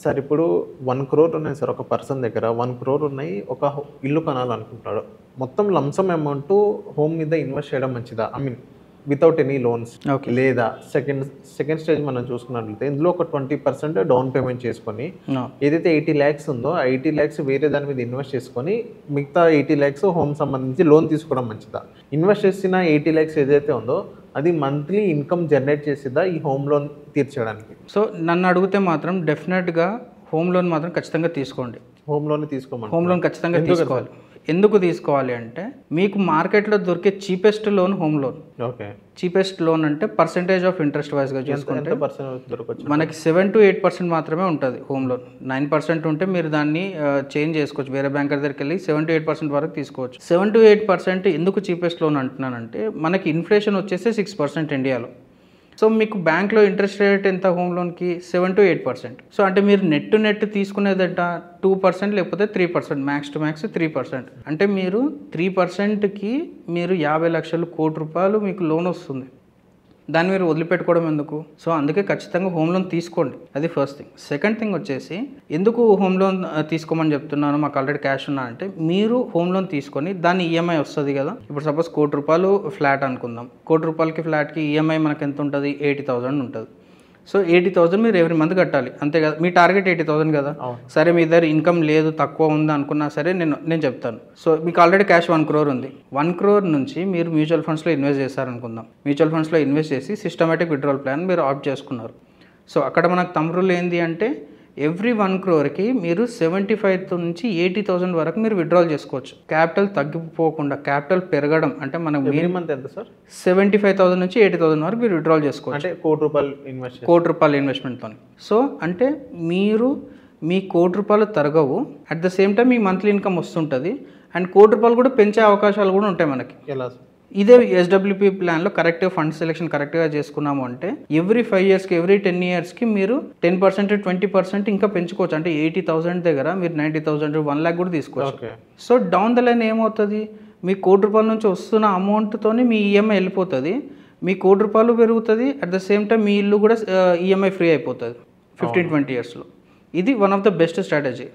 Sir ఇప్పుడు 1 క్రోర్ ఉన్నాయి sir ఒక పర్సన్ దగ్గర. 1 క్రోర్ ఉన్నాయి. ఒక ఇల్లు కొనాలనుకుంటాడు. మొత్తం లంసమ్ అమౌంట్ హోమ్ మీద ఇన్వెస్ట్ చేయడం మంచిదా? I mean without any loans. Okay. లేదా సెకండ్ స్టేజ్ మనం చూసుకున్నట్లయితే ఇందులో ఒక 20% డౌన్ పేమెంట్ చేసుకొని ఏదైతే 80 lakhs ఉందో ఆ 80 lakhs వేరే దాని మీద ఇన్వెస్ట్ చేసుకొని మిగతా 80 lakhs హోమ్ సంబంధించి లోన్ తీసుకోవడం మంచిదా? ఇన్వెస్ట్ చేసిన 80 lakhs ఏదైతే ఉందో అది మంత్లీ ఇన్కమ్ జనరేట్ చేసేదా ఈ హోమ్ లోన్ తీర్చడానికి? సో నన్ను అడిగితే మాత్రం డెఫినెట్గా హోమ్ లోన్ మాత్రం ఖచ్చితంగా తీసుకోండి. హోమ్ లోన్ తీసుకోమని. హోమ్ లోన్ ఖచ్చితంగా తీసుకోవాలి. ఎందుకు తీసుకోవాలి అంటే మీకు మార్కెట్లో దొరికే cheapest loan home loan. Okay. Cheapest loan అంటే పర్సెంటేజ్ ఆఫ్ ఇంట్రెస్ట్ వైజ్గా చూసుకుంటే మనకి 7 to 8% మాత్రమే ఉంటుంది హోమ్ లోన్. 9% ఉంటే మీరు దాన్ని చేంజ్ చేసుకోవచ్చు, వేరే బ్యాంకర్ దగ్గరికి వెళ్ళి 7 to 8% వరకు తీసుకోవచ్చు. 7 to 8% ఎందుకు చీపెస్ట్ లోన్ అంటున్నానంటే మనకి ఇన్ఫ్లేషన్ వచ్చేసి 6% ఇండియాలో. సో మీకు బ్యాంక్లో ఇంట్రెస్ట్ రేట్ ఎంత హోమ్ లోన్కి? 7 to 8%. సో అంటే మీరు నెట్ తీసుకునేదంట 2% లేకపోతే 3%, మ్యాక్స్ టు మ్యాక్స్ 3%. అంటే మీరు 3%కి మీరు 50 లక్షలు కోటి రూపాయలు మీకు లోన్ వస్తుంది. దాన్ని మీరు వదిలిపెట్టుకోవడం ఎందుకు? సో అందుకే ఖచ్చితంగా హోమ్ లోన్ తీసుకోండి. అది ఫస్ట్ థింగ్. సెకండ్ థింగ్ వచ్చేసి ఎందుకు హోమ్ లోన్ తీసుకోమని చెప్తున్నాను, మాకు ఆల్రెడీ క్యాష్ ఉన్నా అంటే మీరు హోమ్ లోన్ తీసుకొని దాని ఈఎంఐ వస్తుంది కదా. ఇప్పుడు సపోజ్ ₹1,00,00,000 ఫ్లాట్ అనుకుందాం. ₹1,00,00,000 ఫ్లాట్కి ఈఎంఐ మనకు ఎంత ఉంటుంది? 80,000 ఉంటుంది. సో 80,000 మీరు ఎవ్రీ మంత్ కట్టాలి, అంతే కదా. మీ టార్గెట్ 80,000 కదా. సరే మీ దగ్గర ఇన్కమ్ లేదు, తక్కువ ఉంది అనుకున్నా సరే నేను చెప్తాను. సో మీకు ఆల్రెడీ క్యాష్ 1 crore ఉంది. 1 crore నుంచి మీరు మ్యూచువల్ ఫండ్స్లో ఇన్వెస్ట్ చేశారనుకుందాం. మ్యూచువల్ ఫండ్స్లో ఇన్వెస్ట్ చేసి సిస్టమేటిక్ విత్డ్రాల్ ప్లాన్ మీరు ఆప్ట్ చేసుకున్నారు. సో అక్కడ మనకు థంబ్ రూల్ ఏంది అంటే ఎవ్రీ 1 crore మీరు 75,000 నుంచి 80,000 వరకు మీరు విత్డ్రాల్ చేసుకోవచ్చు. క్యాపిటల్ తగ్గిపోకుండా, క్యాపిటల్ పెరగడం అంటే మనకు మంత్ ఎంత సార్? 75,000 నుంచి 80,000 వరకు మీరు విత్డ్రాల్ చేసుకోవచ్చు. అంటే ₹1,00,00,000 ఇన్వెస్ట్మెంట్తో. సో అంటే మీరు మీ ₹1,00,00,000 తరగవు, అట్ ద సేమ్ టైం మీ మంత్లీ ఇన్కమ్ వస్తుంటుంది, అండ్ ₹1,00,00,000 కూడా పెంచే అవకాశాలు కూడా ఉంటాయి మనకి. ఎలా? ఇదే ఎస్డబ్ల్యూపీ ప్లాన్లో కరెక్ట్గా ఫండ్ సెలెక్షన్ కరెక్ట్గా చేసుకున్నాము అంటే ఎవ్రీ 5 yearsకి ఎవ్రీ 10 yearsకి మీరు 10% 20% ఇంకా పెంచుకోవచ్చు. అంటే 80,000 దగ్గర మీరు 90,000 1 lakh కూడా తీసుకోవచ్చు. సో డౌన్ ద లైన్ ఏమవుతుంది, మీ ₹1,00,00,000 నుంచి వస్తున్న అమౌంట్తోనే మీ ఈఎంఐ వెళ్ళిపోతుంది, మీ ₹1,00,00,000 పెరుగుతుంది, అట్ ద సేమ్ టైం మీ ఇల్లు కూడా ఈఎంఐ ఫ్రీ అయిపోతుంది 15-20 yearsలో. ఇది one of the best strategy.